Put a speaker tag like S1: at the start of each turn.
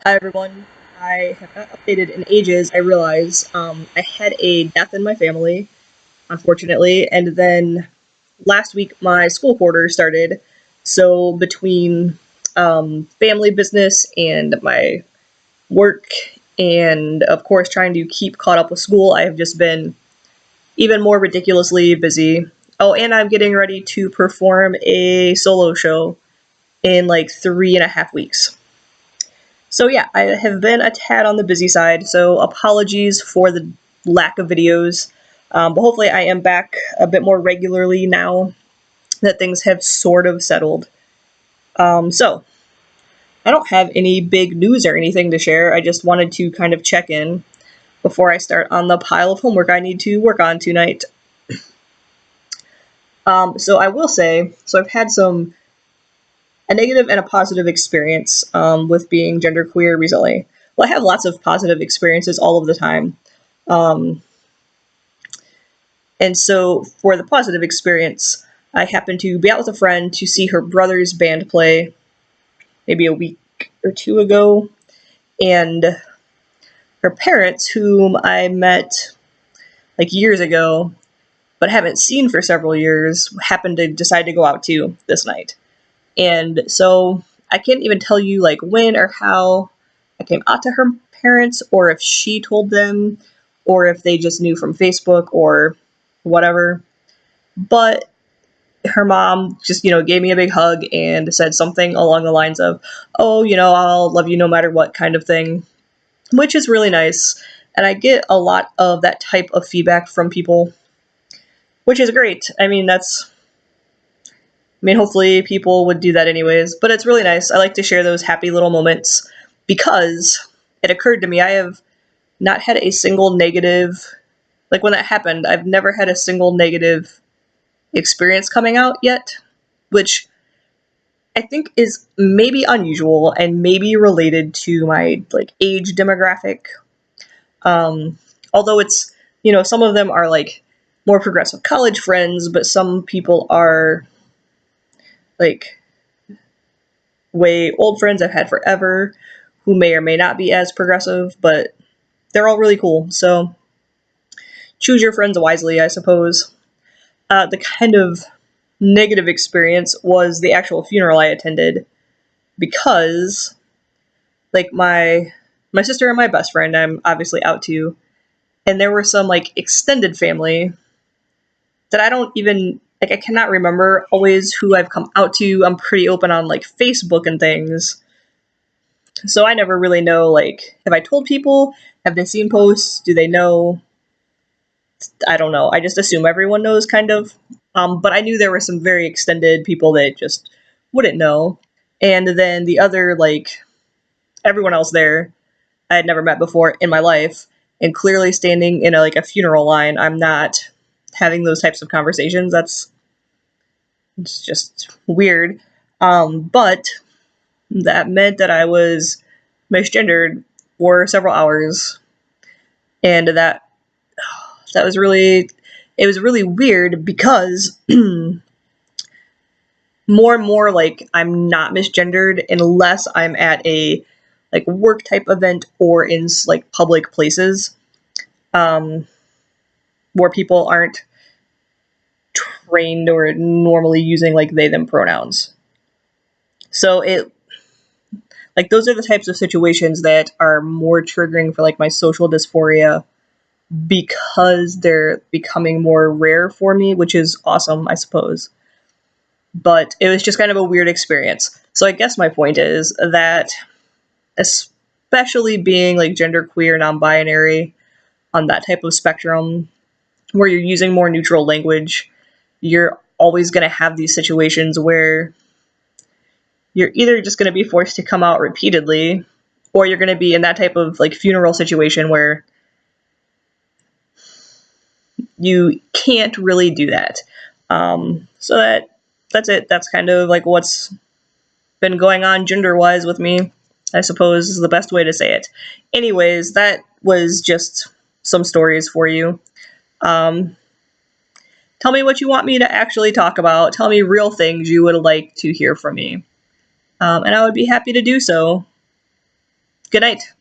S1: Hi everyone. I have not updated in ages. I realize I had a death in my family, unfortunately, and then last week my school quarter started. So between family business and my work, and of course trying to keep caught up with school, I have just been even more ridiculously busy. Oh, and I'm getting ready to perform a solo show in like 3.5 weeks. So yeah, I have been a tad on the busy side, so apologies for the lack of videos. But hopefully I am back a bit more regularly now that things have sort of settled. So I don't have any big news or anything to share. I just wanted to kind of check in before I start on the pile of homework I need to work on tonight. So I will say, so I've had a negative and a positive experience with being genderqueer recently. Well, I have lots of positive experiences all of the time. Um, and so for the positive experience, I happened to be out with a friend to see her brother's band play maybe a week or two ago. And her parents, whom I met like years ago, but haven't seen for several years, happened to decide to go out too this night. And so I can't even tell you like when or how I came out to her parents, or if she told them, or if they just knew from Facebook or whatever. But her mom just, gave me a big hug and said something along the lines of, "Oh, I'll love you no matter what," kind of thing, which is really nice. And I get a lot of that type of feedback from people, which is great. Hopefully people would do that anyways, but it's really nice. I like to share those happy little moments because it occurred to me I have not had a single negative, like when that happened, I've never had a single negative experience coming out yet, which I think is maybe unusual and maybe related to my like age demographic. Although it's, some of them are like more progressive college friends, but some people are like way old friends I've had forever who may or may not be as progressive, but they're all really cool. So choose your friends wisely, I suppose. The kind of negative experience was the actual funeral I attended because, like, my sister and my best friend, I'm obviously out to, and there were some like extended family that I don't even like. I cannot remember always who I've come out to. I'm pretty open on like Facebook and things, so I never really know, like, have I told people? Have they seen posts? Do they know? I don't know. I just assume everyone knows, kind of. But I knew there were some very extended people that just wouldn't know. And then the other, like, everyone else there, I had never met before in my life. And clearly standing in a funeral line, I'm not having those types of conversations. It's just weird. But that meant that I was misgendered for several hours, and that was really, it was really weird because more and more, like, I'm not misgendered unless I'm at a like work type event or in like public places, um, where people aren't trained or normally using like they them pronouns. So it, like, those are the types of situations that are more triggering for like my social dysphoria because they're becoming more rare for me, which is awesome, I suppose. But it was just kind of a weird experience. So I guess my point is that, especially being like genderqueer, non-binary, on that type of spectrum, where you're using more neutral language, you're always going to have these situations where you're either just going to be forced to come out repeatedly, or you're going to be in that type of like funeral situation where you can't really do that. So that's it. That's kind of like what's been going on gender-wise with me, I suppose, is the best way to say it. Anyways, that was just some stories for you. Tell me what you want me to actually talk about. Tell me real things you would like to hear from me. And I would be happy to do so. Good night.